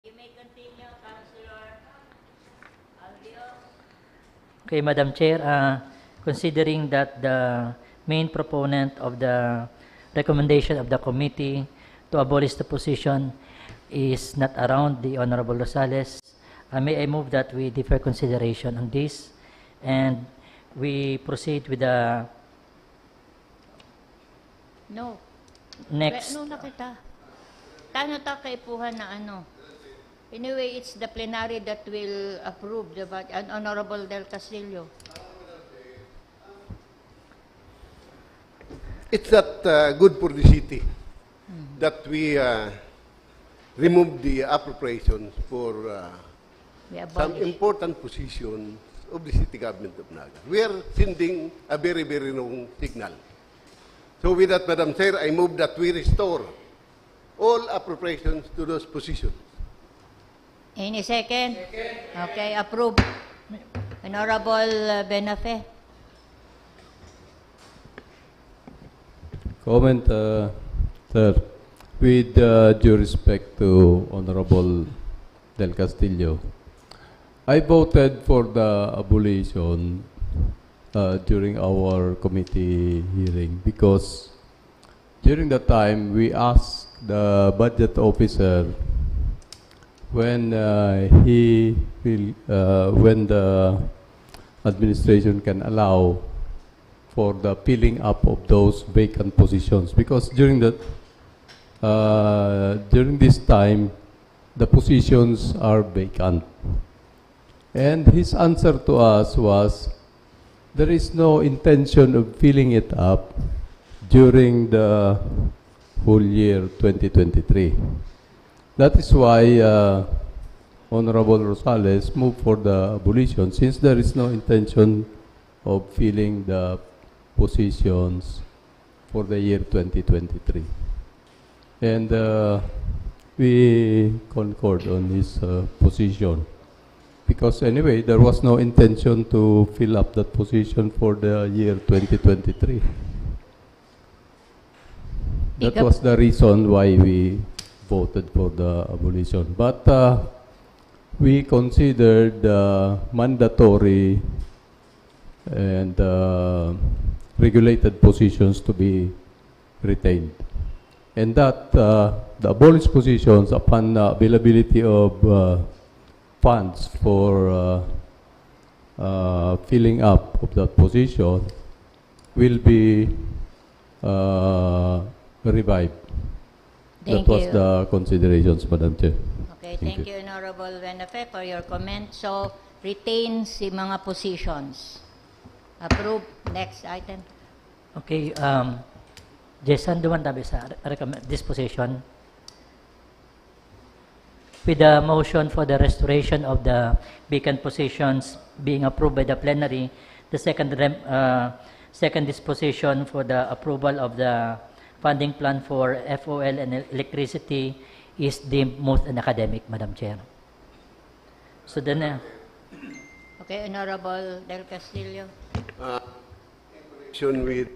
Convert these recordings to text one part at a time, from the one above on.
You may continue, Councilor Alvio. Okay, Madam Chair, considering that the main proponent of the recommendation of the committee to abolish the position is not around, the Honorable Rosales, may I move that we defer consideration on this and we proceed with the No. next. No na kita. Tano ta kaipuhan na ano? Anyway, it's the plenary that will approve the budget. Honorable Del Castillo. It's not good for the city that we remove the appropriations for We some abolish. important positions of the City Government of Naga. We are sending a very, very wrong signal. So with that, Madam Chair, I move that we restore all appropriations to those positions. Any second? Okay, approve. Honorable Benafe. Comment, sir. With due respect to Honorable Del Castillo, I voted for the abolition during our committee hearing because during the time we asked the budget officer when when the administration can allow for the filling up of those vacant positions, because during this time the positions are vacant, and his answer to us was there is no intention of filling it up during the whole year 2023. That is why Honorable Rosales moved for the abolition, since there is no intention of filling the positions for the year 2023. And we concord on his position. Because anyway, there was no intention to fill up that position for the year 2023. That was the reason why we voted for the abolition. But we considered mandatory and regulated positions to be retained. And that the abolished positions, upon availability of funds for filling up of that position, will be revived. Thank That was you. the considerations, Madam Chair. Okay, thank you, Honorable Benafe, for your comment. So, retain si mga positions. Approve. Next item. Okay, Jason, duman tabi sa recommend disposition. With the motion for the restoration of the vacant positions being approved by the plenary, the second disposition for the approval of the funding plan for FOL and electricity is deemed most academic, Madam Chair. So then, Okay, Honorable Del Castillo. In with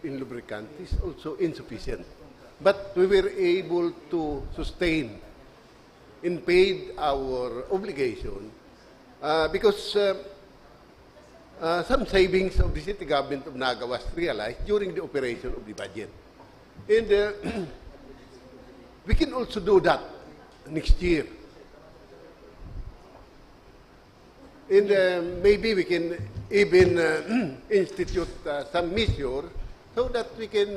in lubricant is also insufficient. But we were able to sustain and paid our obligation because some savings of the City Government of Naga was realized during the operation of the budget. And we can also do that next year. And maybe we can even institute some measure so that we can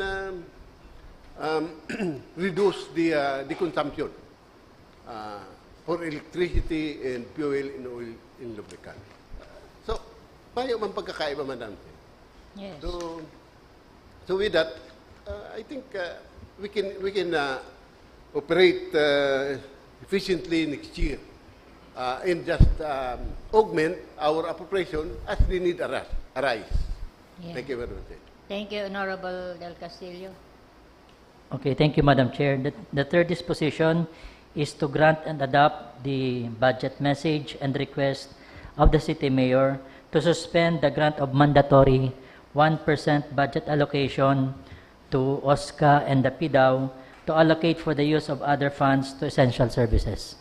reduce the consumption for electricity and fuel and oil in lubricant. So, payo man pagkakaiba, Madam. Yes. So with that, I think we can operate efficiently next year and just augment our appropriation as the need arise. Yeah. Thank you very much. Thank you, Honorable Del Castillo. Okay, thank you, Madam Chair. The third disposition is to grant and adopt the budget message and request of the City Mayor to suspend the grant of mandatory 1% budget allocation to OSCA and the PDAW to allocate for the use of other funds to essential services.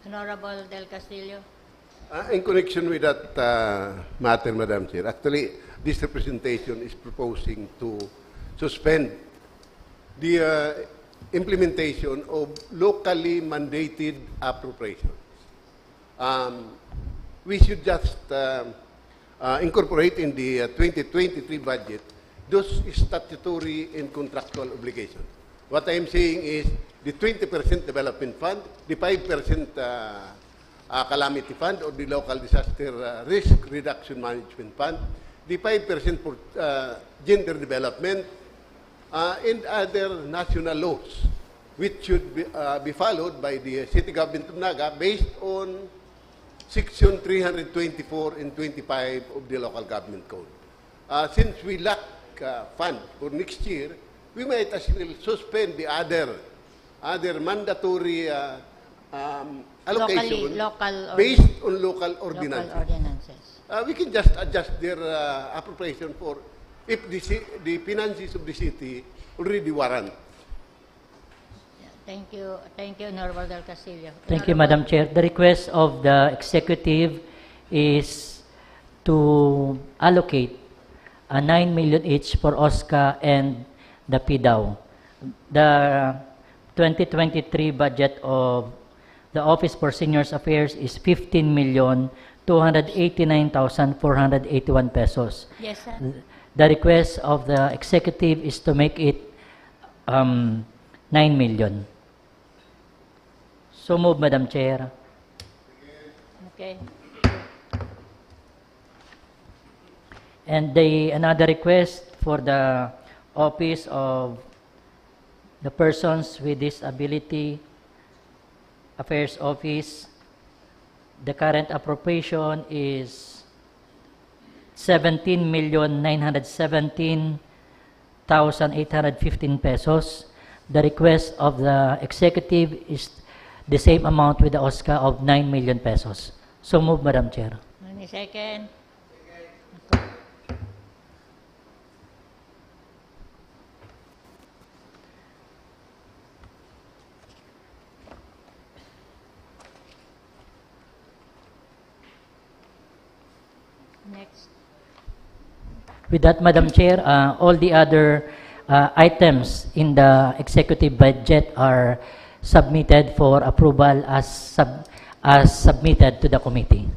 Honorable Del Castillo. In connection with that matter, Madam Chair, actually, this representation is proposing to suspend the implementation of locally mandated appropriations. We should just incorporate in the 2023 budget those statutory and contractual obligations. What I am saying is the 20% development fund, the 5% calamity fund or the local disaster risk reduction management fund, the 5% for gender development, and other national laws, which should be followed by the City Government of Naga based on Section 324 and 25 of the Local Government Code. Since we lack fund for next year, we might as well suspend the other mandatory allocation based on local ordinances. Local ordinances. We can just adjust their appropriation for if the finances of the city already warrant. Thank you, Honorable Del Castillo. Thank you, Madam Chair. The request of the executive is to allocate 9 million each for OSCA and the PDAW. The 2023 budget of the Office for Seniors Affairs is 15,289,481 pesos. Yes, sir. The request of the executive is to make it 9 million. So move, Madam Chair. Okay. And another request for the Office of the Persons with Disability Affairs Office, the current appropriation is 17,917,815 pesos. The request of the executive is the same amount with the OSCA of 9 million pesos. So move, Madam Chair. Any second? Next. With that, Madam Chair, all the other items in the executive budget are submitted for approval as submitted to the committee.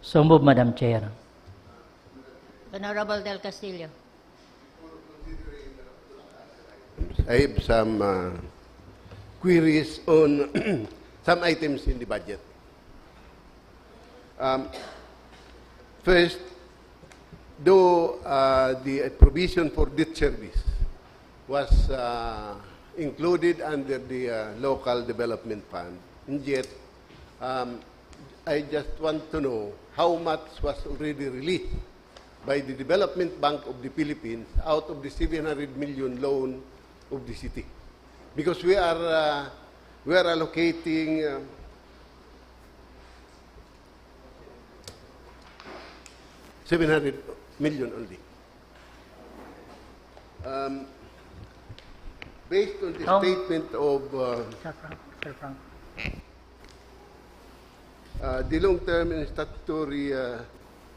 So move, Madam Chair. Honorable Del Castillo. I have some queries on some items in the budget. First, though the provision for debt service was included under the local development fund, and yet I just want to know how much was already released by the Development Bank of the Philippines out of the 700 million loan of the city, because we are allocating 700 million only. Based on the statement of the long-term and statutory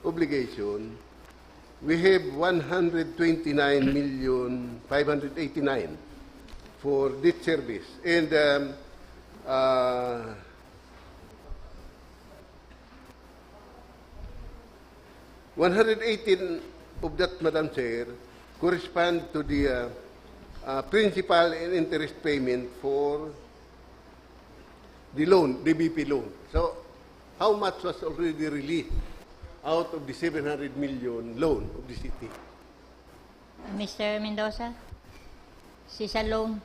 obligation, we have 129,589,000 for debt service, and 118 of that, Madam Chair, correspond to the principal and interest payment for the loan, the BP loan. So, how much was already released out of the 700 million loan of the city? Mr. Mendoza, sa loan,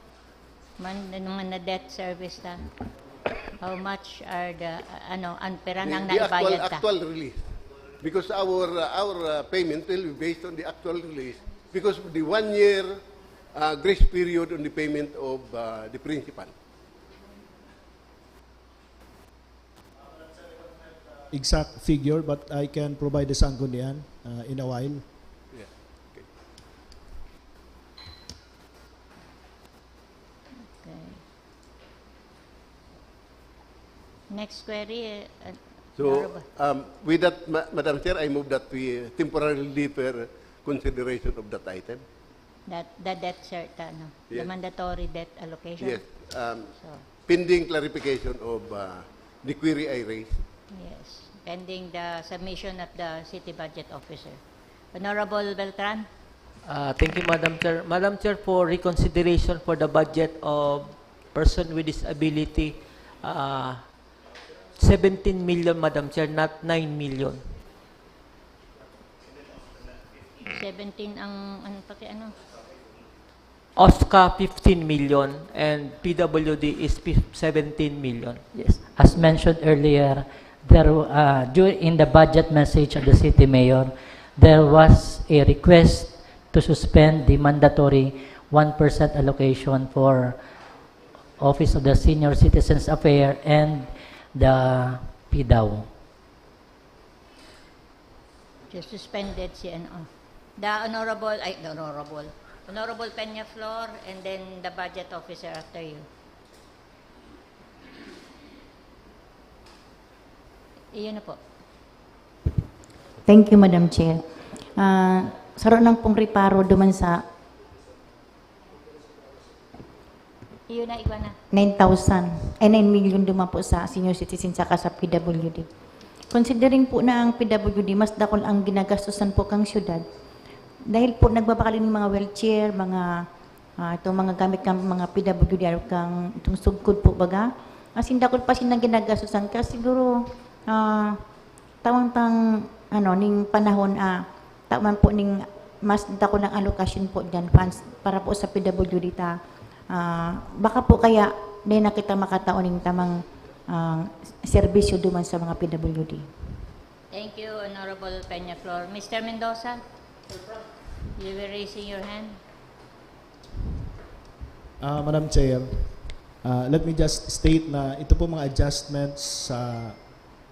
na debt service ta, how much are the, ang pera nang naibayad ta? Actual release. Because our payment will be based on the actual release because of the 1 year grace period on the payment of the principal. Exact figure, but I can provide the Sangguniang in a while. Yeah. Okay. Okay. Next query, So, Honorable. with that, Madam Chair, I move that we temporarily defer consideration of that item. the debt cert, the Yes. mandatory debt allocation. Yes. So, Pending clarification of the query I raised. yes, pending the submission of the city budget officer. Honorable Beltran? Thank you, Madam Chair. Madam Chair, for reconsideration for the budget of person with disability, 17 million, Madam Chair, not 9 million. 17 ang, ano? OSCA, 15 million, and PWD is 17 million. Yes. As mentioned earlier, in the budget message of the city mayor, there was a request to suspend the mandatory 1% allocation for Office of the Senior Citizens Affairs and the PDAW. Just suspended si ano. The Honorable Peñaflor, and then the budget officer after you. Iyon na po. Thank you, Madam Chair. Saro lang pong riparo duman sa Iyon na, ikaw na. 9,000, ay 9 million duman po sa senior citizen saka sa PWD. Considering po na ang PWD, mas dakol ang ginagastusan po kang syudad. Dahil po nagbabakali ng mga wheelchair, itong mga gamit kang mga PWD, kang itong sugkod po baga. Asin dakol pa sinang ginagastusan ka siguro tawang-tang ning panahon taman po ning mas dako ng allocation po diyan funds para po sa PWD ta baka po kaya di na kita makataon ning tamang serbisyo duman sa mga PWD. Thank you, Honorable Peñaflor. Mr. Mendoza, you were raising your hand. Madam Chair, let me just state na ito po mga adjustments sa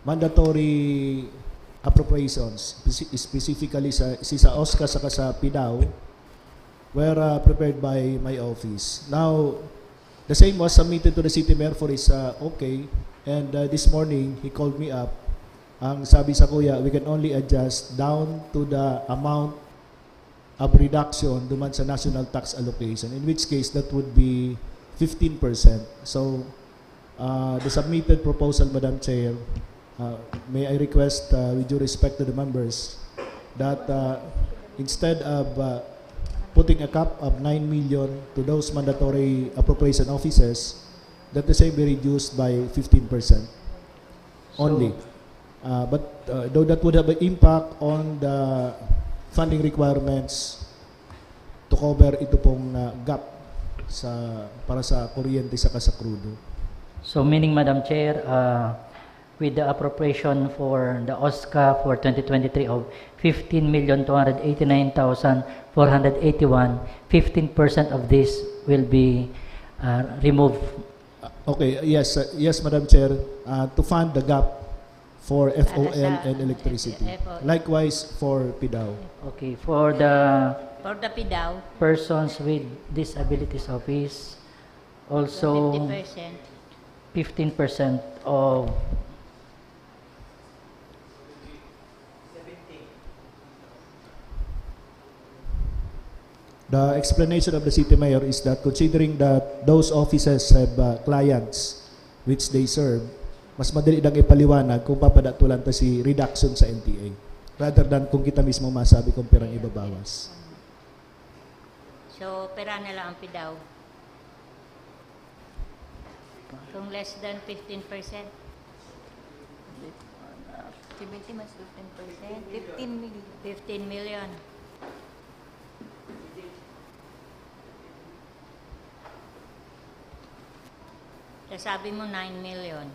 mandatory appropriations, specifically sa OSCA saka sa PDAW, were prepared by my office. Now, the same was submitted to the city mayor for his okay, and this morning he called me up. Ang sabi sa kuya, we can only adjust down to the amount of reduction duman sa national tax allocation, in which case that would be 15%. So, the submitted proposal, Madam Chair, may I request, with due respect to the members, that instead of putting a cap of 9 million to those mandatory appropriation offices, that the same be reduced by 15% only. But though that would have an impact on the funding requirements to cover ito pong gap para sa kuryente saka sa crudo. So meaning, Madam Chair, with the appropriation for the OSCA for 2023 of 15,289,481, 15% of this will be removed. Okay, yes, yes, Madam Chair, to fund the gap for FOL sa- and electricity. FOL. Likewise for PDAW. Okay, for the For the PDAW, persons with disabilities office, also 50%. 15% of The explanation of the city mayor is that considering that those offices have clients which they serve, mas madali lang ipaliwanag kung papadatulan ta si reduction sa NTA rather than kung kita mismo masabi kung pirang ibabawas. So, pera na lang ang PDAW. Kung less than 15%. 70 mas 15%, 15 million. 15 million. Sabi mo 9 million.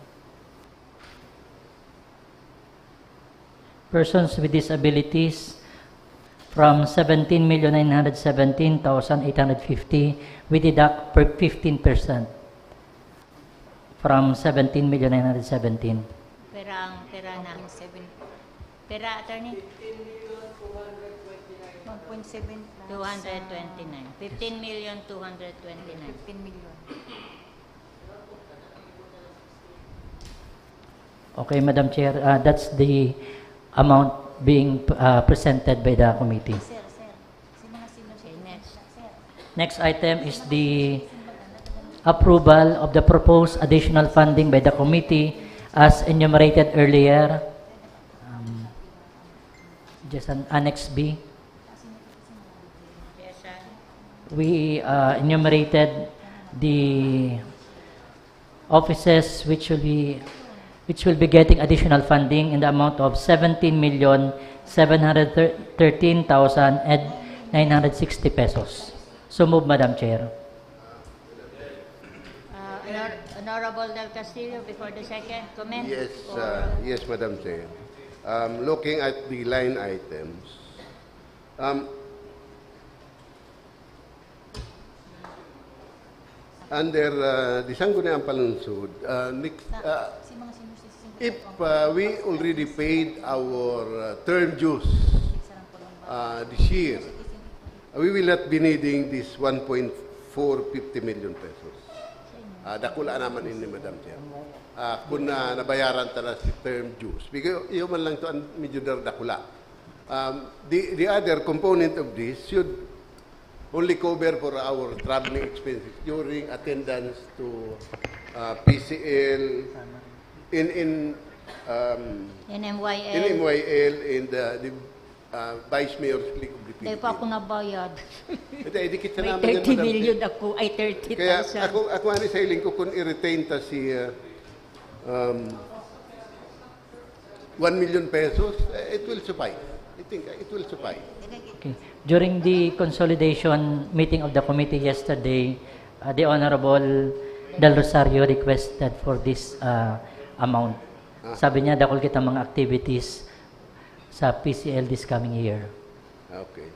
persons with disabilities from 17,917,850, we deduct per 15% from 17,917. Pera na. Pera, attorney? 1.7 229. 15,229. 15 million. Okay, Madam Chair, that's the amount being presented by the committee. Sir. Sino Okay, next. Next item is the approval of the proposed additional funding by the committee as enumerated earlier. Just an Annex B. Yes, sir. We enumerated the offices which will be getting additional funding in the amount of 17,713,960 pesos. So move, Madam Chair. Honorable Del Castillo, before the second, comment? Yes, Or- yes, Madam Chair. Looking at the line items, under the Sangguniang Panlungsod, if we already paid our term dues this year, we will not be needing this 1.450 million pesos. Dakula naman ini, Madam Chair. Kung nabayaran tala si term dues. Because yun man lang to ang medyo dakula. The other component of this should only cover for our traveling expenses during attendance to PCL, in NMYL. MYL, in the Vice Mayor's League of the Dahil pa ako Philippines. nabayad. Hindi, dikit sa May namin yan, 30 Madam million Chair. ako, ay Kaya 30,000. ako ani sa iling ko kung i-retain ta si 1 million pesos, it will suffice. I think it will suffice. Okay. During the consolidation meeting of the committee yesterday, the Honorable Del Rosario requested for this amount. Sabi niya, dakol kita mga activities sa PCL this coming year. Okay.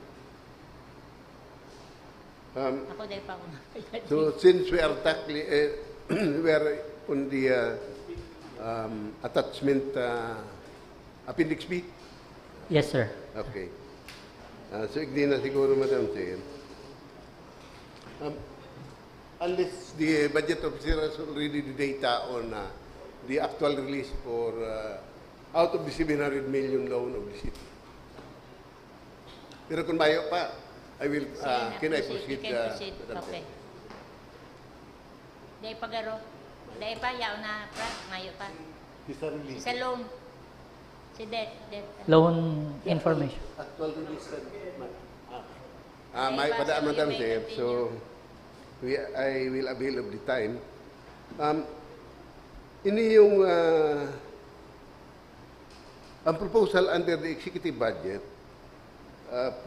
Ako dahil pa ako nabayad. So since we are tackling, we are on the attachment appendix B. Yes, sir. Okay. So hindi na siguro, Madam Chair. Unless the budget officer has already the data on the actual release for out of the 700 million loan of the city. Pero kung bayo pa, I will, can I proceed, You can proceed. Madam Okay. Chair? Dahil pa garo. Dahil pa, yaw na, mayo pa. Sa loan. Si debt. Loan information. Actual release. May padaan, Madam Chair. So, I will avail of the time. Ini yung ang proposal under the executive budget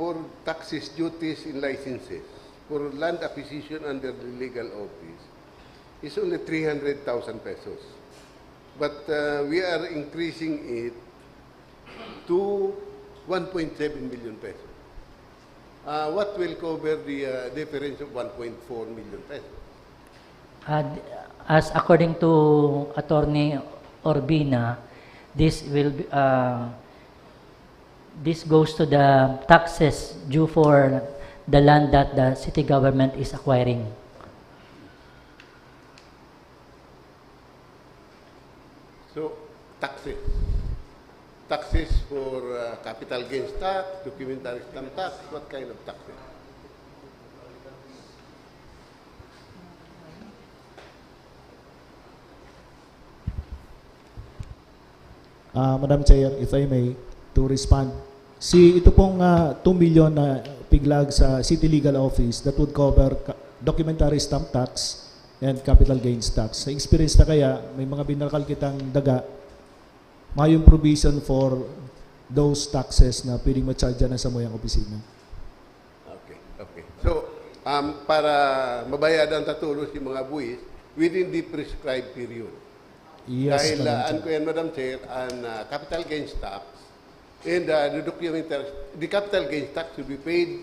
for taxes, duties, and licenses for land acquisition under the legal office is only 300,000 pesos. But we are increasing it to 1.7 million pesos. What will cover the difference of 1.4 million pesos? As according to Attorney Orbina, this will be, this goes to the taxes due for the land that the city government is acquiring. So, taxes. Taxes for capital gains tax, documentary stamp tax, what kind of taxes? Madam Chair, if I may, to respond. Ito pong 2 million na piglag sa City Legal Office that would cover documentary stamp tax and capital gains tax. Sa experience na kaya, may mga binakal kitang daga, mayong provision for those taxes na pwedeng ma-charge na sa moyang opisina. Okay, okay. So, para mabayadan tatulos yung mga buwis within the prescribed period. Yes, Dahil, Madam an Chair. ko yan, Madam Chair, ang capital gains tax And the capital gains tax should be paid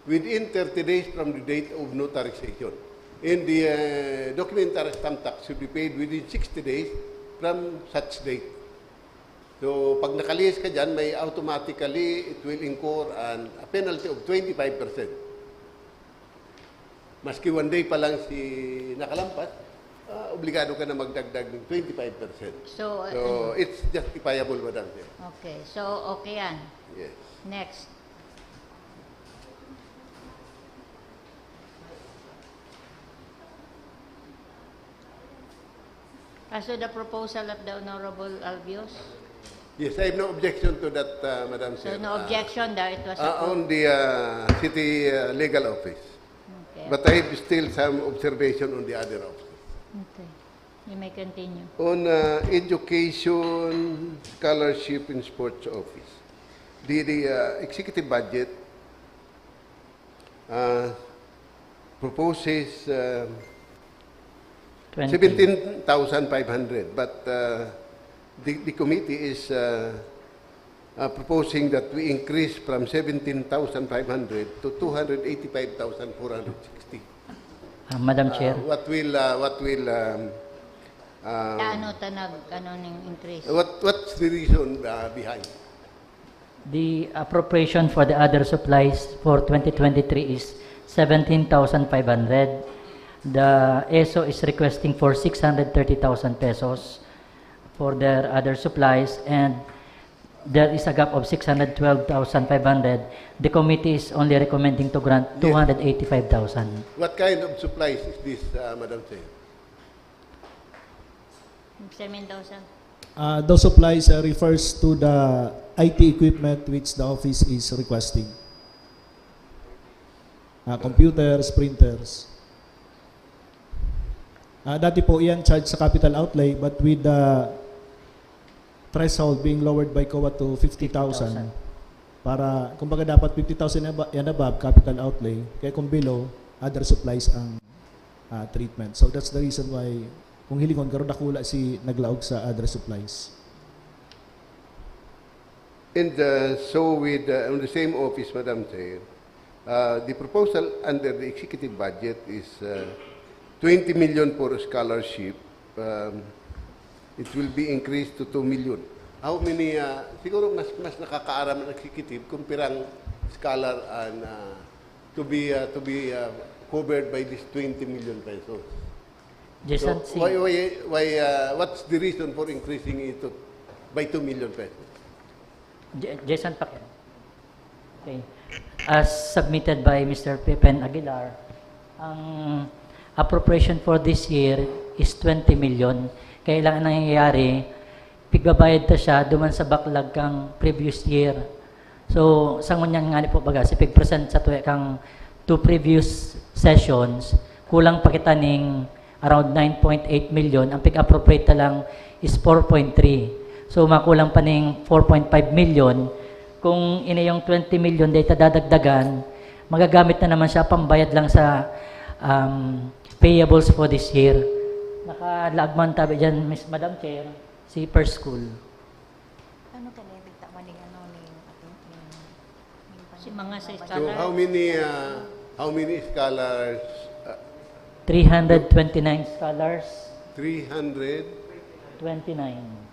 within 30 days from the date of notarization. And the documentary stamp tax should be paid within 60 days from such date. So, pag nakalihis ka dyan, may automatically, it will incur a penalty of 25%. Maski 1 day pa lang si nakalampas, obligado ka na magdagdag ng 25%. So, it's justifiable, Madam Chair. okay. So, okay yan. Yes. Next. As to the proposal of the Honorable Albios, Yes, I have no objection to that, Madam so Chair. no objection that it was On approved. the city legal office. Okay. But I have still some observation on the other office. Okay. You may continue. On education, scholarship, and sports office, the executive budget proposes 20. 17,500, but the committee is proposing that we increase from 17,500 to 285,460. Madam Chair. What will Increase? what's the reason behind? The appropriation for the other supplies for 2023 is 17,500. The ESO is requesting for 630,000 pesos for their other supplies, and there is a gap of 612,500. The committee is only recommending to grant 285,000. What kind of supplies is this, Madam Chair? 7,000. Those supplies refers to the IT equipment which the office is requesting. Computers, printers. Dati po yan charged sa capital outlay, but with the threshold being lowered by COA to 50,000. Para, kumbaga dapat 50,000 and above capital outlay, kaya kung below, other supplies ang treatment. So that's the reason why kung hilingon karon dakula si naglaog sa other supplies. And so with on the same office, Madam Chair, the proposal under the executive budget is 20 million for scholarship. It will be increased to 2 million. How many, siguro mas nakakaaram ang executive kung pirang scholar and to be covered by this 20 million pesos. Jason, So what's the reason for increasing it by 2 million pesos? Jason Paquin. Okay. As submitted by Mr. Pepen Aguilar, ang appropriation for this year is 20 million. Kailangan nangyayari, pigbabayad ta siya duman sa backlog kang previous year. So, sangon niyang nga po baga, si pig-present sa tuwi kang 2 previous sessions, kulang pa kita ning around 9.8 million. Ang pig-appropriate lang is 4.3. So, makulang pa ning 4.5 million. Kung ina yung 20 million data dadagdagan, magagamit na naman siya pambayad lang sa payables for this year. Nakalagman tabi dyan, Madam Chair, si per school. Ano ka nila tama ni ano ni Si mga sa So scholar. how many scholars? 329 scholars. 300. 29.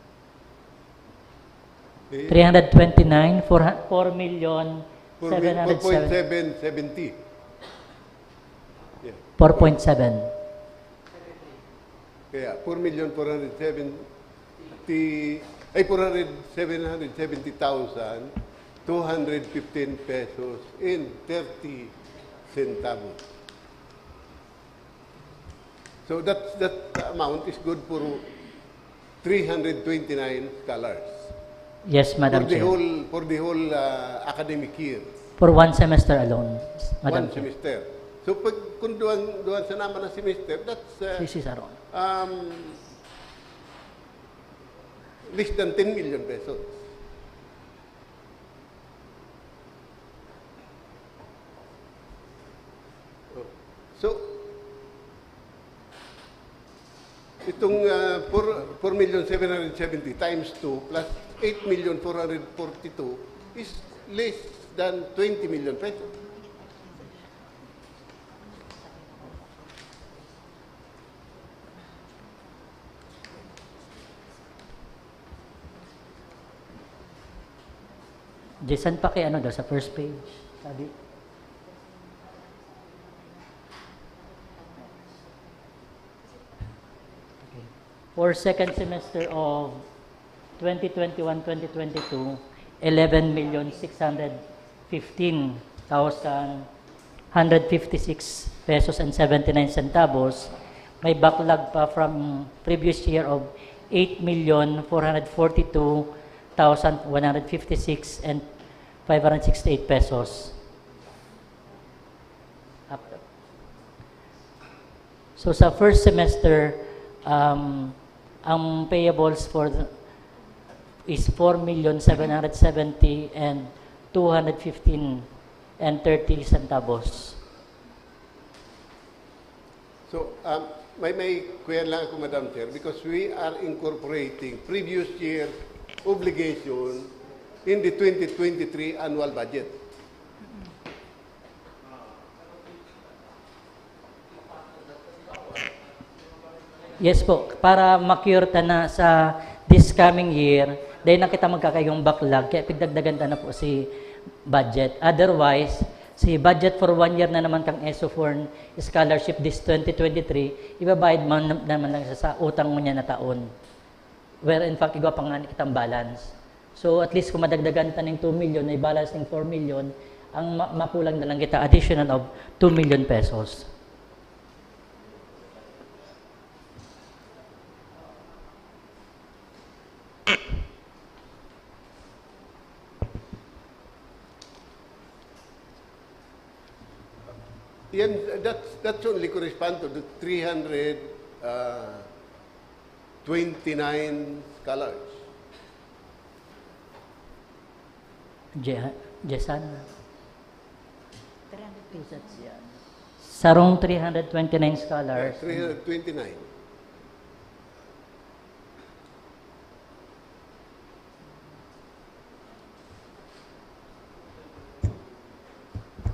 Eh, 329, 4,770,000. 4.770. Yeah. 4.7. Kaya 4,770,215 pesos in 30 centavos. So that amount is good for 329 scholars. Yes, Madam Chair. For the whole academic year. For one semester alone, One Madam Chair. semester. So pag kung duwan sa naman ng semester, that's This is around. less than 10 million pesos. So, itong 4,770,000 times 2 plus 8,442,000 is less than 20 million pesos. Jason, pa kay ano daw sa first page? Sabi. Okay. For second semester of 2021-2022, 11,615,156 pesos and 79 centavos. May backlog pa from previous year of 8,442,156 and 568 pesos. So sa first semester, ang payables for is 4,770,000 and 215 and 30 centavos. So, may kuya lang ako, Madam Chair, because we are incorporating previous year obligation in the 2023 annual budget. Yes po, para ma-cure ta na sa this coming year, dahil na kita magkakayong backlog, kaya pigdagdagan ta na po si budget. Otherwise, si budget for 1 year na naman kang ESO for scholarship this 2023, ibabayad man naman lang sa utang mo niya na taon. Where in fact, igwa pang nga kitang balance. So at least kung madagdagan ta ng 2 million, ay balance ng 4 million, ang makulang na lang kita additional of 2 million pesos. Yan, that's only correspond to the 329 scholars. Jason? Sarong 329 scholars. 329.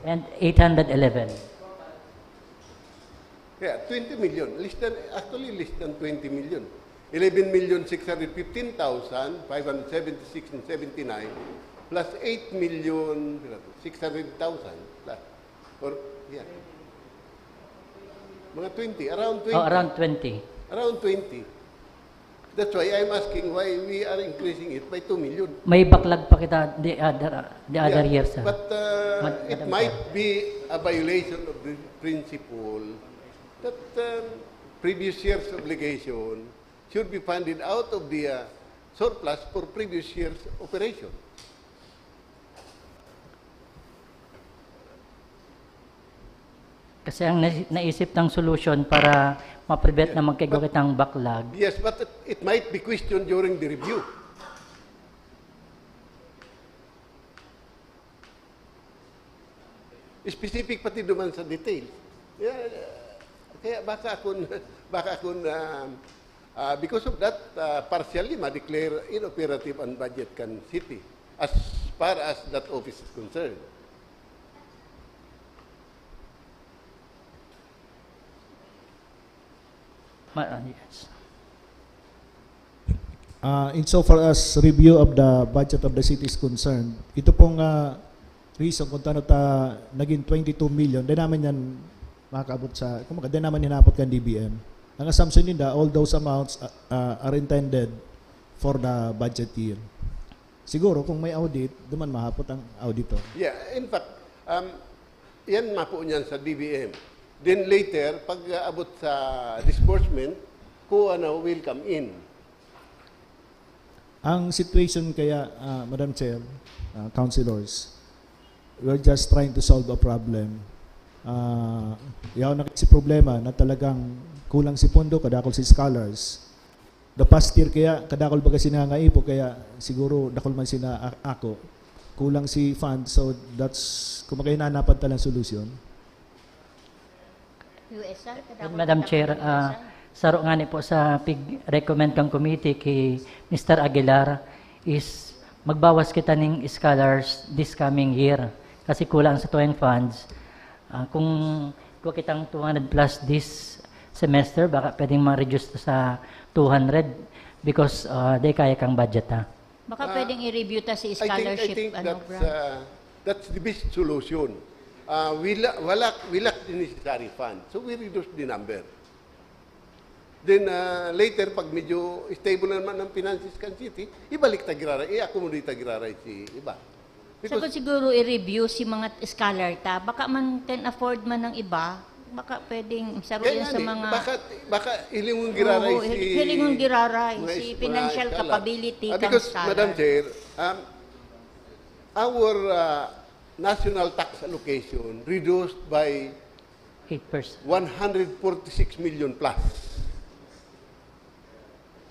And 811. Yeah, 20 million. Actually less than 20 million. 11,615,576 and 79 plus 8,600,000 plus. Or, yeah. Mga 20, around 20. Oh, around 20. Around 20. That's why I'm asking why we are increasing it by 2 million. May backlog pa kita the other years. Sir. But it might be a violation of the principle that previous year's obligation should be funded out of the surplus for previous year's operation. Kasi ang naisip ng solution para ma-prevent na magkagawa kitang backlog. Yes, but it might be questioned during the review. Specific pati duman sa detail. Yeah, kaya baka akong because of that, partially ma-declare inoperative ang budget kan city as far as that office is concerned. Yes. Insofar as review of the budget of the city is concerned, ito pong reason kung taano ta naging 22 million, di naman yan makakaabot sa, kung di naman hinapot kan DBM. Ang assumption nila, all those amounts are intended for the budget year. Siguro kung may audit, duman mahapot ang auditor. Yeah, in fact, yan mapo niyan sa DBM. Then later, pag abot sa disbursement, kuha na will come in. Ang situation kaya, Madam Chair, councilors, we're just trying to solve a problem. Yaw na si problema na talagang kulang si pondo, kadakol si scholars. The past year kaya, kadakol baga sinangaipo, kaya siguro dakol man sina ako. Kulang si fund, so that's, kung magkahinanapan talang solusyon. Madam Chair, saro nga ni po sa pig-recommend kang committee kay Mr. Aguilar, is magbawas kita ng scholars this coming year. Kasi kulang sa tuwing funds. Kung kuha kitang 200 plus this semester, baka pwedeng ma-reduce to sa 200 because di kaya kang budget ha. Baka pwedeng i-review ta si I scholarship. think Brad? that's the best solution. We lack the necessary funds, so we reduce the number. Then later, pag medyo stable naman ang finances kan city, ibalik tagilaray, i-accommodate tagilaray si iba. Sagot siguro i-review si mga scholar ta. Baka man can afford man ng iba, baka pwedeng saruin sa mga... Baka hilingon giraray Oo, hilingon giraray, mga si mga financial scholar. capability kang Because, scholar. Madam Chair, our national tax allocation reduced by 8%. 146 million plus.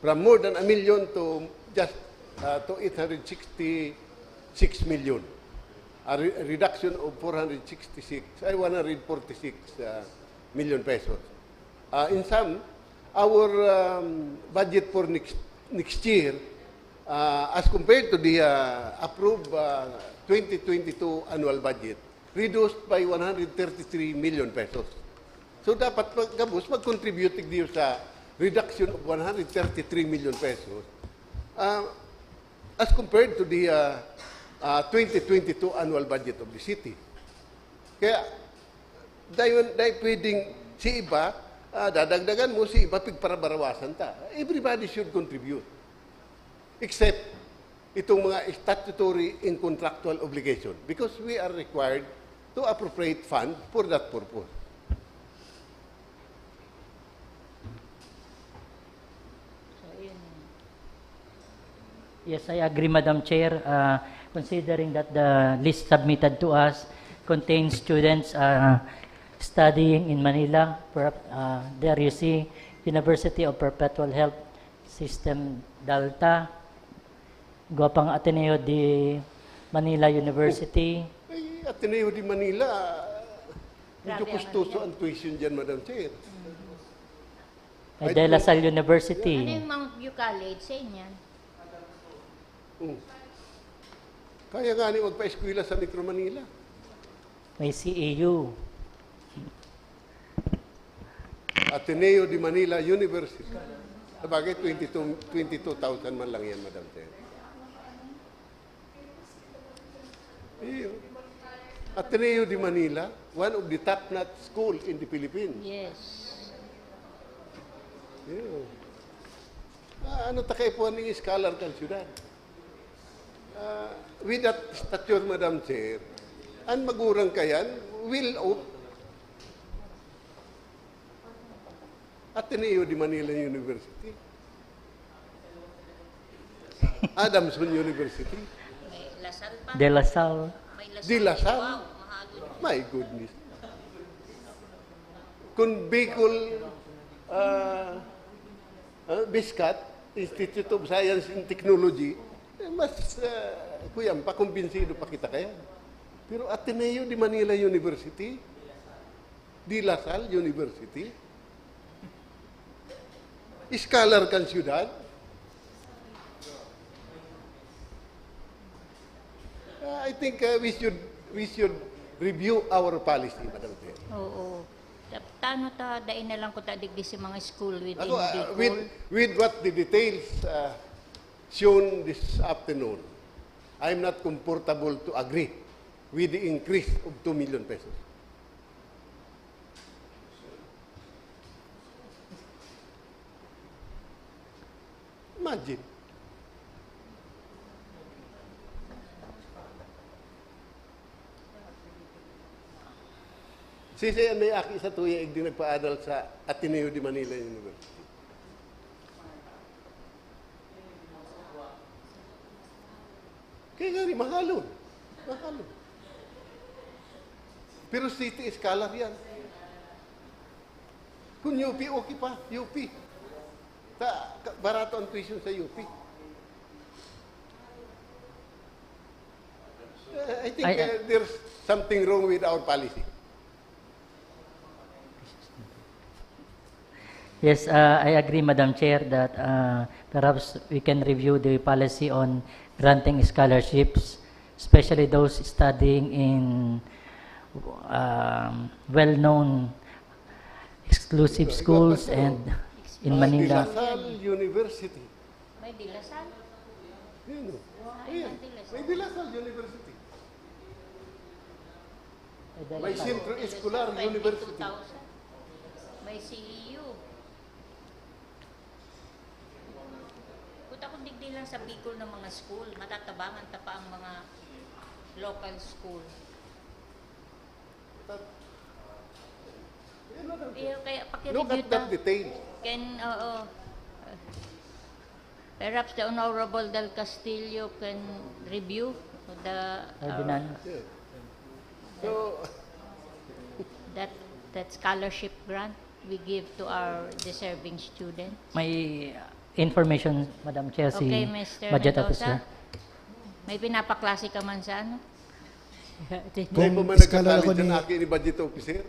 From more than a million to just to 866 million. A reduction of 146 million pesos. In sum, our budget for next year, as compared to the approved 2022 annual budget, reduced by 133 million pesos. So dapat mag-contribute din sa reduction of 133 million pesos as compared to the 2022 annual budget of the city. Kaya, dahil pwedeng si iba, dadagdagan mo si iba pigparabarawasan ta. Everybody should contribute. Except itong mga statutory and contractual obligation because we are required to appropriate fund for that purpose. Yes, I agree, Madam Chair. Considering that the list submitted to us contains students studying in Manila. There you see University of Perpetual Health System Dalta, Guapang Ateneo de Manila University. Ay, Ateneo de Manila, medyo Grabe ang kustoso ang tuition dyan, Madam Chair. De La Salle University. Ano yung Mount View College sa inyan? Kaya nga ni magpa-eskwela sa Metro Manila. May CEU. Ateneo de Manila University. Sabagay, 22,000 man lang yan, Madam Chair. Iyo. Ateneo de Manila, one of the top-notch school in the Philippines. Yes. Iyo. Ano takaipuan ng scholar kan syudad? With that stature, Madam Chair, ang magurang kayan will out Ateneo de Manila University. Adamson University. May Lasal pa. De La Salle. May De La Salle. Wow, mahalo. My goodness. Kung Bicol Biscat, Institute of Science and Technology, mas kuyang pakumbinsido pa kita kaya. Pero Ateneo de Manila University, De La Salle University, scholar kan syudad, I think we should review our policy, Madam Chair. Oo. Tano ta, dain na lang ko ta digdi si mga school within Ako, Bicol. with what the details shown this afternoon, I'm not comfortable to agree with the increase of 2 million pesos. Imagine. Sisi may aki sa tuya di nagpa-adal sa Ateneo de Manila University. Kaya nga rin, mahalo. Mahalo. Pero city scholar yan. Kung UP, okay pa. UP. Barato ang tuition sa UP. I think there's something wrong with our policy. Yes, I agree, Madam Chair, that perhaps we can review the policy on granting scholarships, especially those studying in well-known exclusive schools and in Manila. De La Salle University. May dilasal. Yun, oh. Ay, Ayan. may dilasal. May De La Salle University. May Centro Escolar University. 22,000. May CEU. Punta kong digdi lang sa Bicol ng mga school. Matatabangan ta pa ang mga local school. Kaya Look pakireview at that detail. Can, perhaps the Honorable Del Castillo can review the Ordinance. Yeah. So, that scholarship grant we give to our deserving students. May information, Madam Chair, si Okay, Mr. Budget Mendoza. Officer. May pinapaklase ka man sa ano? may po man scholar ako nagkasabi dyan ni- akin ni Budget Officer.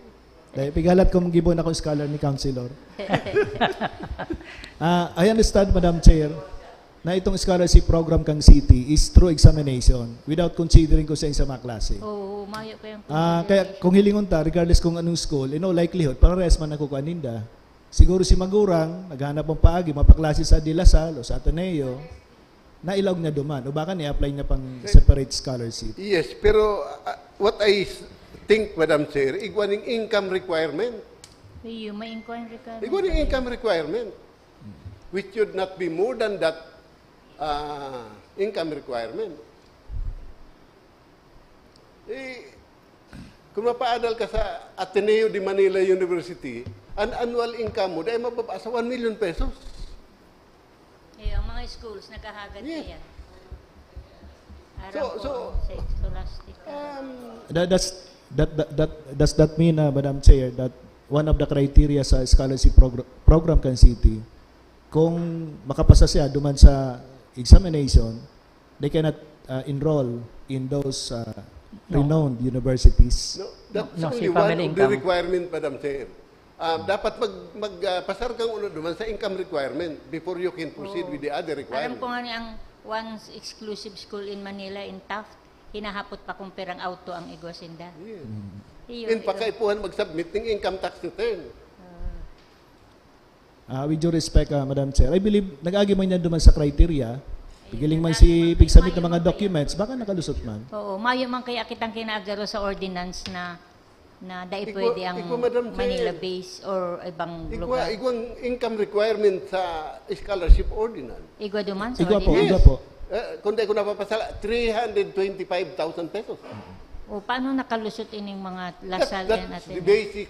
Dahil pigalat kong gibon ako scholar ni Councilor. I understand, Madam Chair, na itong scholarship program kang city is through examination without considering kung sa mga klase. Oo, mayo pa yung Kaya kung hilingon ta, regardless kung anong school, in all likelihood, parehas man nakukuha ninda. Siguro si Magurang, naghanap ng paagi, mapaklase sa De La Salle o sa Ateneo, na ilog na duman. O baka ni-apply na pang separate scholarship. Yes, pero what I think, Madam Chair, igwaning income requirement. may inquiry ka. Igwaning income requirement, which should not be more than that income requirement. Kung mapaadal ka sa Ateneo de Manila University, an annual income mo dahil mababa sa 1 million pesos. Ang mga schools, nagkahagad Yes. yan. Araw So- sa scholastic. Does that mean, Madam Chair, that one of the criteria sa scholarship program kan city, kung makapasa siya duman sa examination, they cannot enroll in those renowned universities. No, that's No, only si one family of the income. requirement, Madam Chair. Dapat magpasar kang uno duman sa income requirement before you can proceed with the other Alam requirement. ko nga ni ang one exclusive school in Manila, in Taft, hinahapot pa kung perang auto ang igwasinda. Yes. Iyo, In pakaipuhan mag-submit ng income tax return. With due respect, Madam Chair, I believe nag-agi man yan duman sa criteria, pigiling man si pigsubmit ng mga documents, baka nakalusot man. Oo, mayo man kaya kitang kinaagaro sa ordinance na dahil Igwa- pwede ang igwa, Madam Chair. Manila base or ibang lugar. Igwang income requirement sa scholarship ordinance. Igwa duman sa Igwa po, ordinance. igwa po. Kung di ko napapasala, 325,000 pesos. O paano nakalusot ining mga lasal yan That's natin? the basic.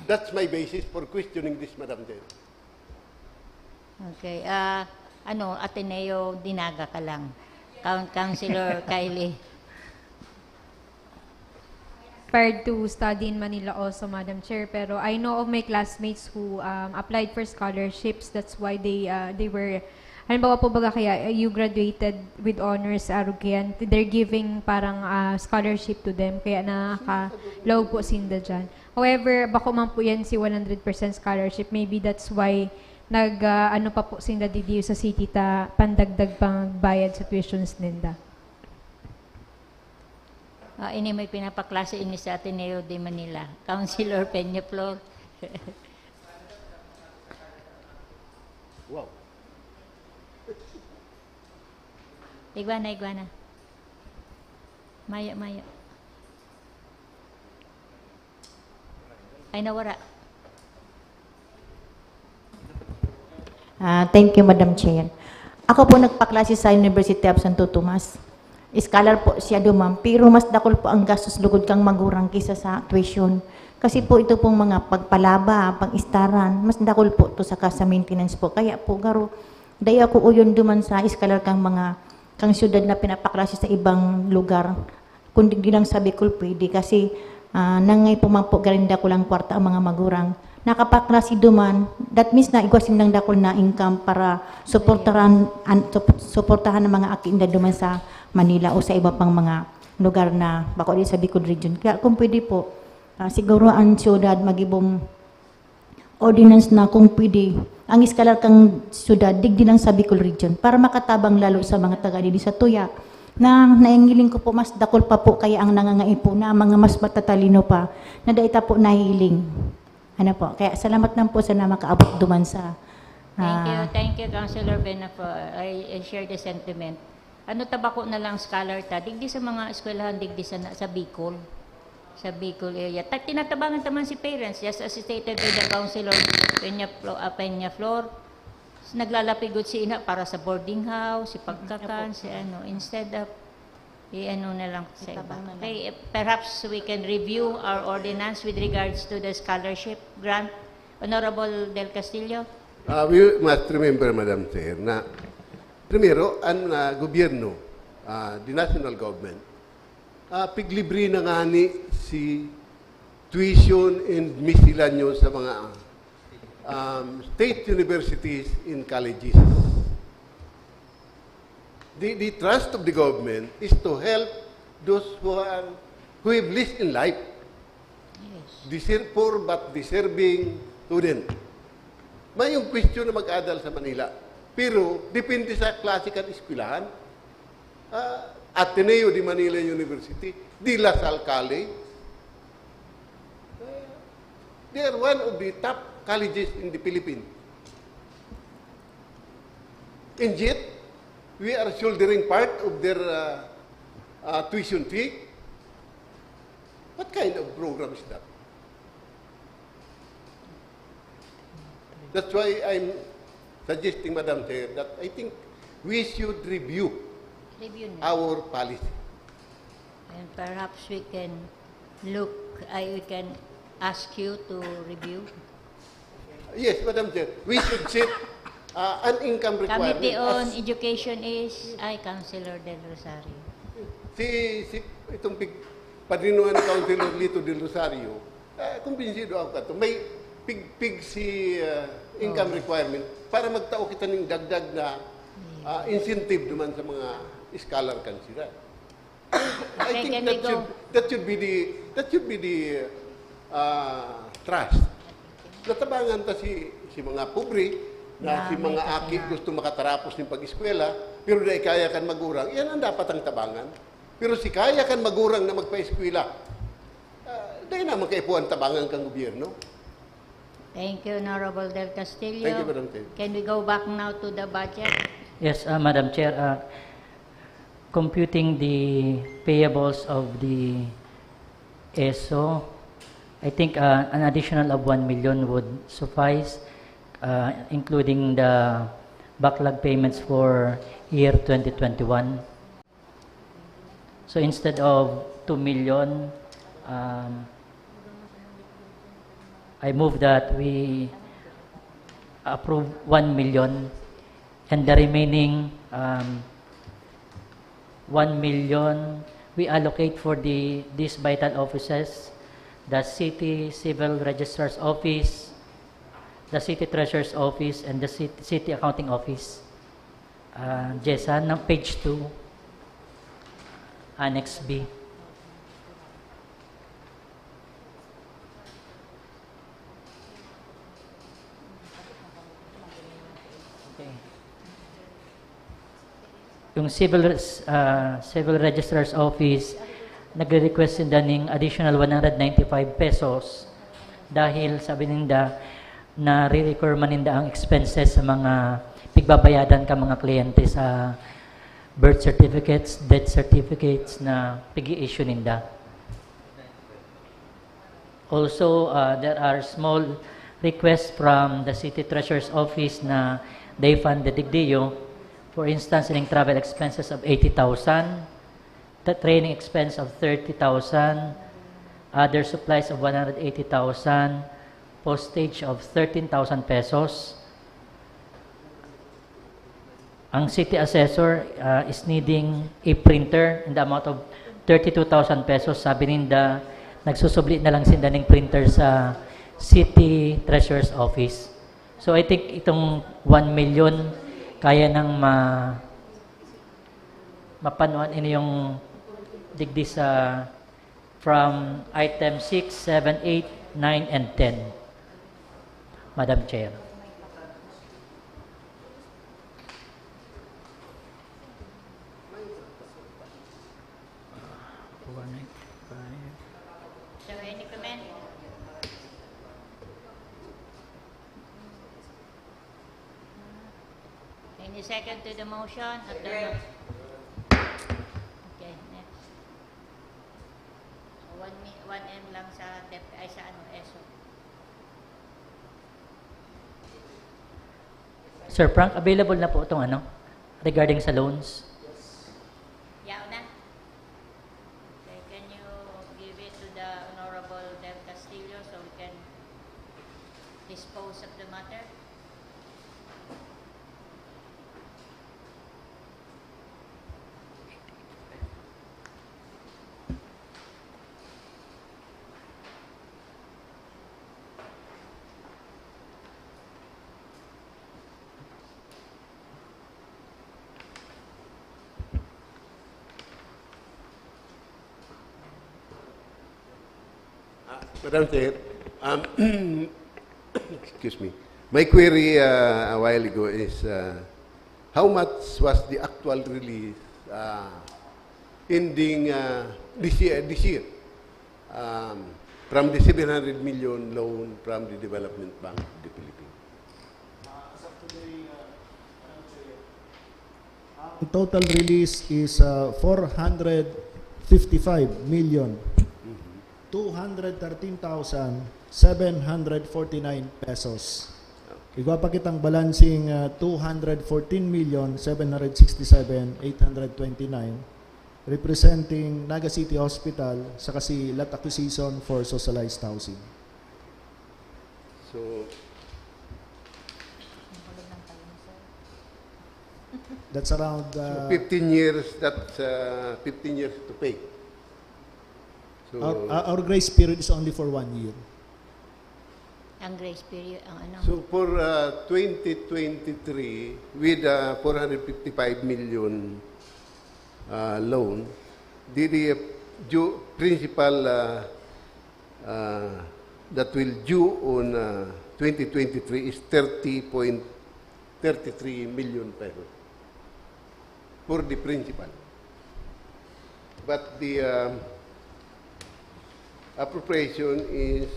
That's my basis for questioning this, Madam Chair. Okay. Ateneo Dinaga ka lang. Councilor Kylie. Prepared to study in Manila also, Madam Chair, pero I know of my classmates who applied for scholarships. That's why they were, halimbawa po baga kaya you graduated with honors sa Arugian, they're giving parang scholarship to them, kaya nakaka-low po sinda dyan. However, bako man po yan si 100% scholarship, maybe that's why ano pa po sinda didiyo sa city ta pandagdag pang bayad sa tuitions ninda. Ini may pinapaklase ini sa Ateneo de Manila. Councilor Peñaflor. Wow. Iguana. Maya. Ay, nawara. Thank you, Madam Chair. Ako po nagpaklase sa University of Santo Tomas. Scholar po siya dumam, pero mas dakol po ang gastos lugod kang magurang kisa sa tuition. Kasi po ito pong mga pagpalaba, pag-istaran, mas dakol po to sa maintenance po. Kaya po, garo, daya ko uyon duman sa scholar kang syudad na pinapaklase sa ibang lugar. Kundi di lang sabi ko pwede kasi nangay po man po garinda ko lang kwarta ang mga magurang. Nakapaklase duman, that means na igwasin ng dakol na income para suportahan ng mga akinda duman sa Manila o sa iba pang mga lugar na bako di sa Bicol region. Kaya kung pwede po, siguro ang siyudad magibong ordinance na kung pwede, ang iskalar kang syudad, digdi lang sa Bicol Region, para makatabang lalo sa mga taga dili sa Tuya, na naingiling ko po mas dakol pa po kaya ang nangangaipo na mga mas matatalino pa, na daita po nahihiling. Ano po, kaya salamat lang po sa na makaabot duman sa... Thank you, Councilor Bena, po. I share the sentiment. Ano tabako na lang scholar ta, digdi sa mga eskwelahan, digdi sa Bicol. Sa Bicol area. Tinatabangan naman si parents, just as stated by the Councilor Peña Flor. Naglalapigod si ina para sa boarding house, si pagkakan, si ano, instead of i-ano na lang sa iba. Okay, perhaps we can review our ordinance with regards to the scholarship grant. Honorable Del Castillo. We must remember, Madam Chair, na primero, ang gobyerno, the national government, piglibre na nga ni si tuition and miscellaneous sa mga state universities and colleges. The trust of the government is to help those who have least in life. Poor but deserving student. May yung question na mag-adal sa Manila. Pero, depende sa classical eskwelahan. Ateneo de Manila University, de La Salle College. They are one of the top colleges in the Philippines. And yet, we are shouldering part of their tuition fee. What kind of program is that? That's why I'm suggesting, Madam Chair, that I think we should review our policy. And perhaps we can we can ask you to review. Yes, Madam Chair, we should set an income requirement. Committee on Education is Councilor Del Rosario. Itong padrinuan ni Councilor Lito Del Rosario, kumbinsido ako ka to. May pig si income requirement para magtao kita ng dagdag na incentive naman sa mga scholar kansiran. I think that should be the trust. Natabangan ta si mga pobre na si mga aki gusto makatarapos ng pag-eskwela pero dahil kaya kan magurang, yan ang dapat ang tabangan. Pero si kaya kan magurang na magpa-eskwela, dahil naman kaipuan tabangan kang gobyerno. Thank you, Honorable Del Castillo. Thank you, Madam Chair. Can we go back now to the budget? Yes, Madam Chair, computing the payables of the ESO, I think an additional of 1 million would suffice, including the backlog payments for year 2021. So instead of 2 million, I move that we approve 1 million and the remaining 1 million we allocate for these vital offices, the City Civil Registrar's Office, the City Treasurer's Office, and the City Accounting Office. Jessa, page 2, Annex B. Yung Civil Registrar's Office, nagre-request din ng additional 195 pesos dahil sabi ninda na re-require man ninda ang expenses sa mga pigbabayadan ka mga kliyente sa birth certificates, death certificates na pigi-issue ninda. Also, there are small requests from the City Treasurer's Office na they fund the digdiyo. For instance, in travel expenses of 80,000, the training expense of 30,000, other supplies of 180,000, postage of 13,000 pesos. Ang city assessor is needing a printer in the amount of 32,000 pesos. Sabi ninda, nagsusubli na lang sinda ng printer sa City Treasurer's Office. So I think itong 1 million kaya nang mapanuan ini yung digdi sa from item 6, 7, 8, 9, and 10. Madam Chair. So, any comment? Any second to the motion? Okay, next. So, 1M lang sa ESO. Sir Frank, available na po itong regarding sa loans. Yeah, na. Okay, can you give it to the Honorable Del Castillo so we can dispose of the matter? Madam Chair, excuse me. My query a while ago is how much was the actual release ending this year from the 700 million loan from the Development Bank of the Philippines? The total release is 455 million. 213,749 pesos. Igwapakitang balancing 214,767,829 representing Naga City Hospital sa kasi lot acquisition for socialized housing. So, That's around 15 years, that's 15 years to pay. So, our grace period is only for 1 year. Ang grace period, ang ano? so for 2023, with 455 million loan, the principal that will due on 2023 is 30.33 million pesos for the principal. But the appropriation is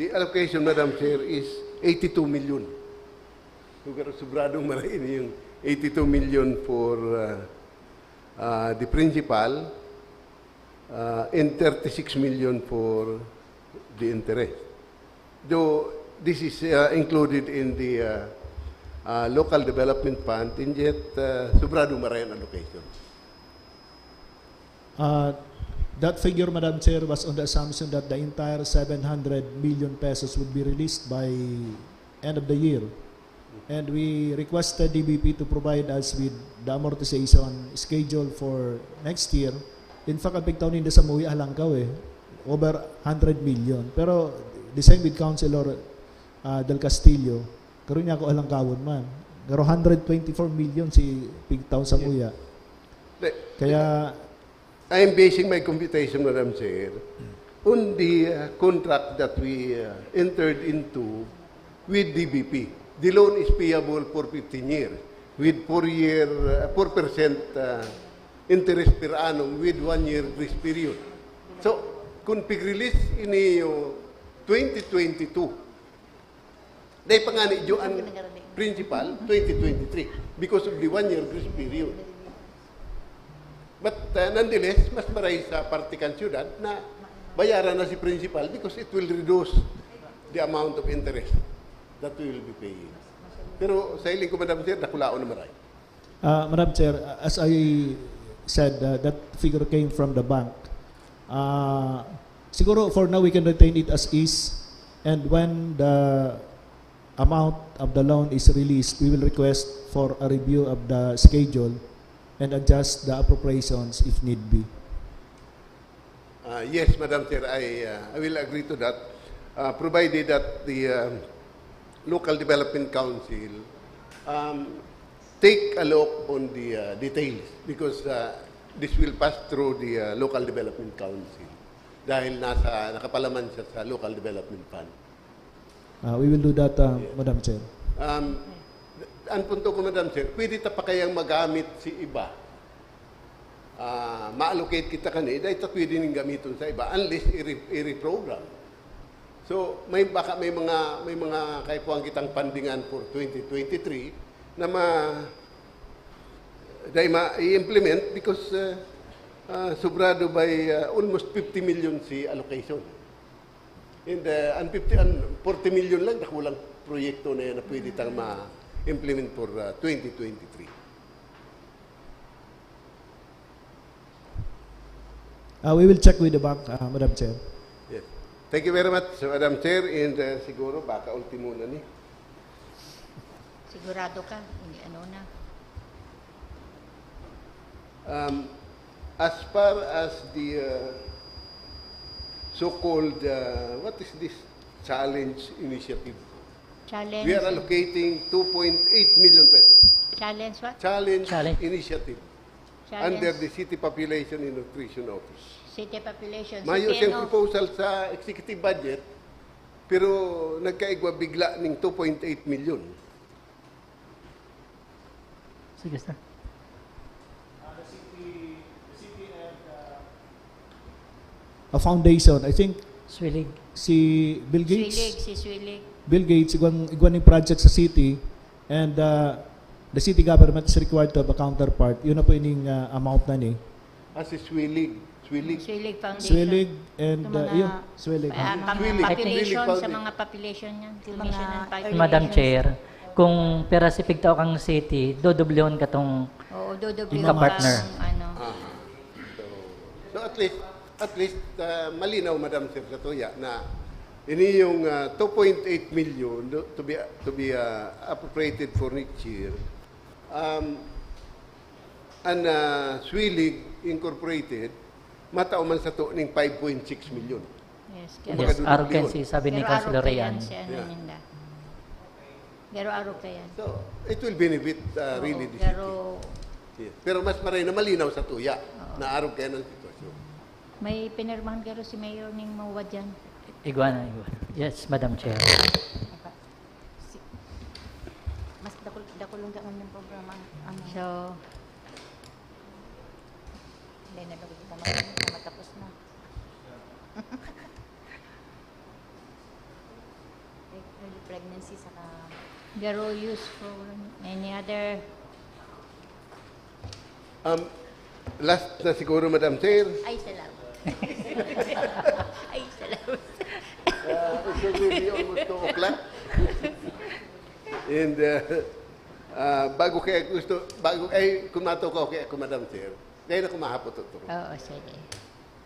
the allocation, Madam Chair, is 82 million. Sobradong malaki yung 82 million for the principal and 36 million for the interest. Though this is included in the local development fund, and yet sobrado maraming allocation. That figure, Madam Chair, was on the assumption that the entire 700 million pesos would be released by end of the year. And we requested DBP to provide us with the amortization schedule for next year. In fact, ang pigtaw ninda sa muwi halangkaw over 100 million. Pero the same with Councilor Del Castillo, karon niya ako halangkawon man. Pero 124 million si pigtaw sa muya. Kaya I am basing my computation, Madam Chair, on the contract that we entered into with DBP. The loan is payable for 15 years with 4% interest per annum with 1 year grace period. So, kung pig-release ini 2022, dahil pangani ang principal 2023 because of the 1 year grace period. But nonetheless, mas maray sa partikan syudad na bayaran na si principal because it will reduce the amount of interest that we will be paying. Pero sa iling ko, Madam Chair, nakulaon na maray. Madam Chair, as I said, that figure came from the bank. Siguro for now we can retain it as is, and when the amount of the loan is released, we will request for a review of the schedule and adjust the appropriations if need be. Yes, Madam Chair, I will agree to that, provided that the Local Development Council take a look on the details because this will pass through the Local Development Council dahil nakapalaman siya sa Local Development Fund. We will do that, Madam Chair. Ang punto ko, Madam Chair, pwede ta pa kayang magamit si iba. Ma-allocate kita kani, dahil ito pwede nang gamiton sa iba unless i-reprogram. So, may mga kaipuan kitang pandingan for 2023 na i-implement because sobrado by almost 50 million si allocation. And 40 million lang, nakulang proyekto na yan na pwede tang ma-implement for 2023. We will check with the bank, Madam Chair. Yes. Thank you very much, Madam Chair. And siguro, baka ultimo na ni. Sigurado ka? Hindi, ano na? As far as the so-called, what is this challenge initiative? Challenge? We are allocating 2.8 million pesos. Challenge what? Challenge Challenge. initiative Challenge. under the City Population and Nutrition Office. City population. Mayo siyang CPNO. proposal sa executive budget, pero nagkaigwa bigla ng 2.8 million. Sige, sir. A foundation, I think Swilig. si Bill Gates. Swilig, si Swilig. Bill Gates, igwan yung project sa city, and the city government is required to have a counterpart. Yun na po ining amount na ni. Si Swilig. Swilig. Swilig Foundation. Swilig and Yung mga- yun, Swilig. Swilig. Population, Swilig sa Foundation. mga population yan. Yung Commission mga on early- Population. Madam Chair, kung pera si Pigtao kang city, dodoblyon ka tong Oo, dodoble Yung partner. ano. So at least malinaw, Madam Sir Satoya, na ini yung 2.8 million to be appropriated for next year. And Swilig Incorporated, matao man sa to ng 5.6 million. Yes, Kumbaga, yes, arrogancy, sabi ni Councilor Rayan. Si ano Yeah. nila. Pero araw ka yan. So, it will benefit really the city. Pero Yes. Pero mas maray na malinaw sa tuya na araw kayo ng sitwasyon. may pinirmahan garo si Mayor ning mawad dyan. Iguana. Yes, Madam Chair. Mas dakulong ka ng programa. So, Hindi na daw kita matapos na. Early pregnancy saka garo useful. Any other? Last na siguro, Madam Chair. Ay, salamat. Ay, salamat. It will be almost 2 o'clock. And kung matukaw kaya ako, Madam Chair, kaya na kumahapot ito. Oo, sige.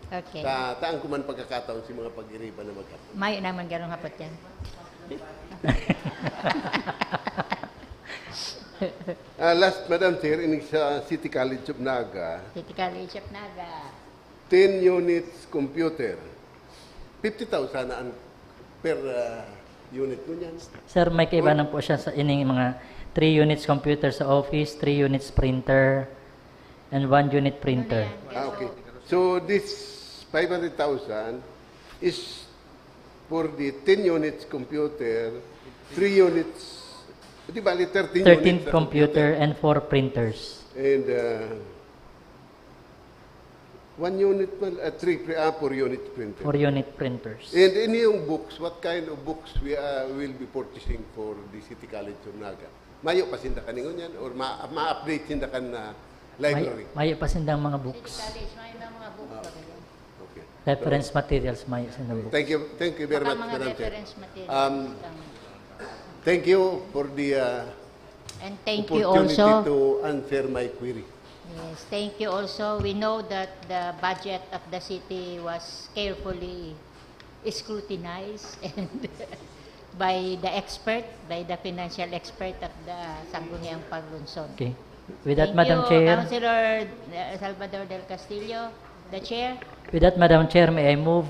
Okay. Taan ko man pagkakataon si mga pag-iriba na maghapon. Mayo naman garong hapot yan. Last, Madam Chair, in sa City College of Naga, City College of Naga. 10 units computer. 50,000 na per unit mo yan. Sir, may kaibanan po siya sa ining mga 3 units computer sa office, 3 units printer, and 1 unit printer. Okay. So this 500,000 is for the 10 units computer, 3 units, di ba, 13 units 13 na computer and 4 printers. And 1 unit, 4 unit printer. 4 unit printers. And in yung books, what kind of books we will be purchasing for the City College of Naga? Mayo pa sinda kaningon yan or ma-update sinda kan na library? May pasindang mga books. College, may mga book pa ganyan. Okay. Reference materials, may sindang books. Thank you very Baka much, mga Madam Chair. reference materials. Thank you for the And thank you opportunity also. to answer my query. Yes, thank you also. We know that the budget of the city was carefully scrutinized and by the expert, by the financial expert of the Sangguniang Panlungsod. Okay. With that, Thank Madam you, Chair. Councilor Salvador del Castillo, the chair. With that, Madam Chair, may I move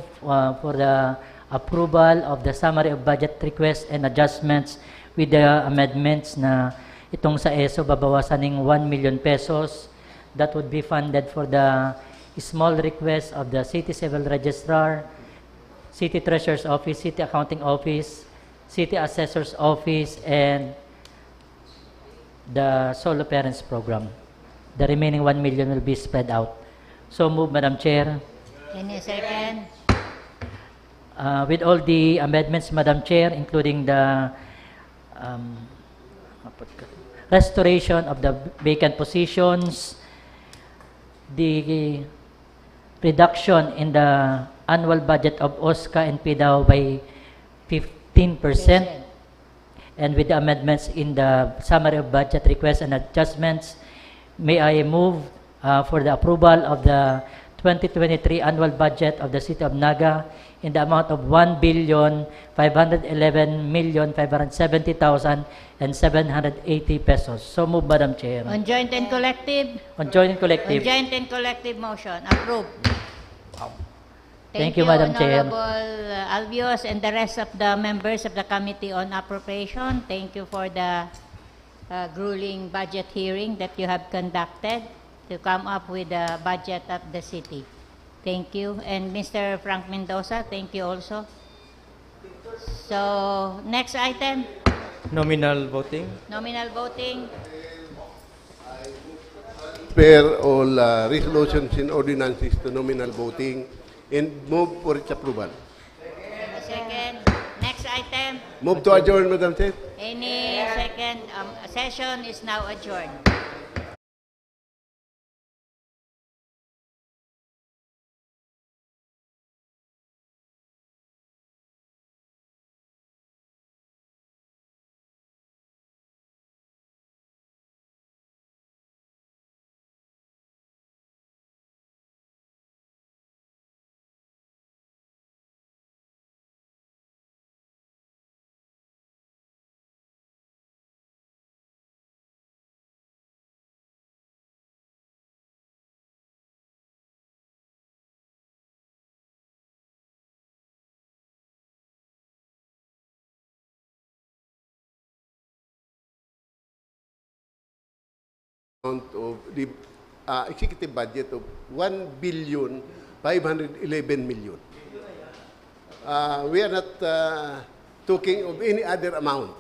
for the approval of the summary of budget requests and adjustments with the amendments na itong sa ESO babawasan ng 1 million pesos. That would be funded for the small request of the City Civil Registrar, City Treasurer's Office, City Accounting Office, City Assessor's Office, and the Solo Parents Program. The remaining 1 million will be spread out. So move, Madam Chair. Any second? With all the amendments, Madam Chair, including the restoration of the vacant positions, the reduction in the annual budget of OSCA and PDAO by 15%, and with the amendments in the summary of budget requests and adjustments, may I move for the approval of the 2023 annual budget of the City of Naga in the amount of 1,511,570,780 pesos. So move, Madam Chair. On joint and collective? On joint and On collective. joint and collective motion. Approved. Thank you, Madam Chair. Honorable Albios and the rest of the members of the Committee on Appropriation. Thank you for the grueling budget hearing that you have conducted to come up with the budget of the city. Thank you. And Mr. Frank Mendoza, thank you also. So, next item, Nominal voting. nominal voting. Prepare all resolutions and ordinances to nominal voting and move for its approval. Any second. Next item, Move to adjourn, Madam Chair. any second. Session is now adjourned. Amount of the executive budget of 1,511,000,000. We are not talking of any other amount.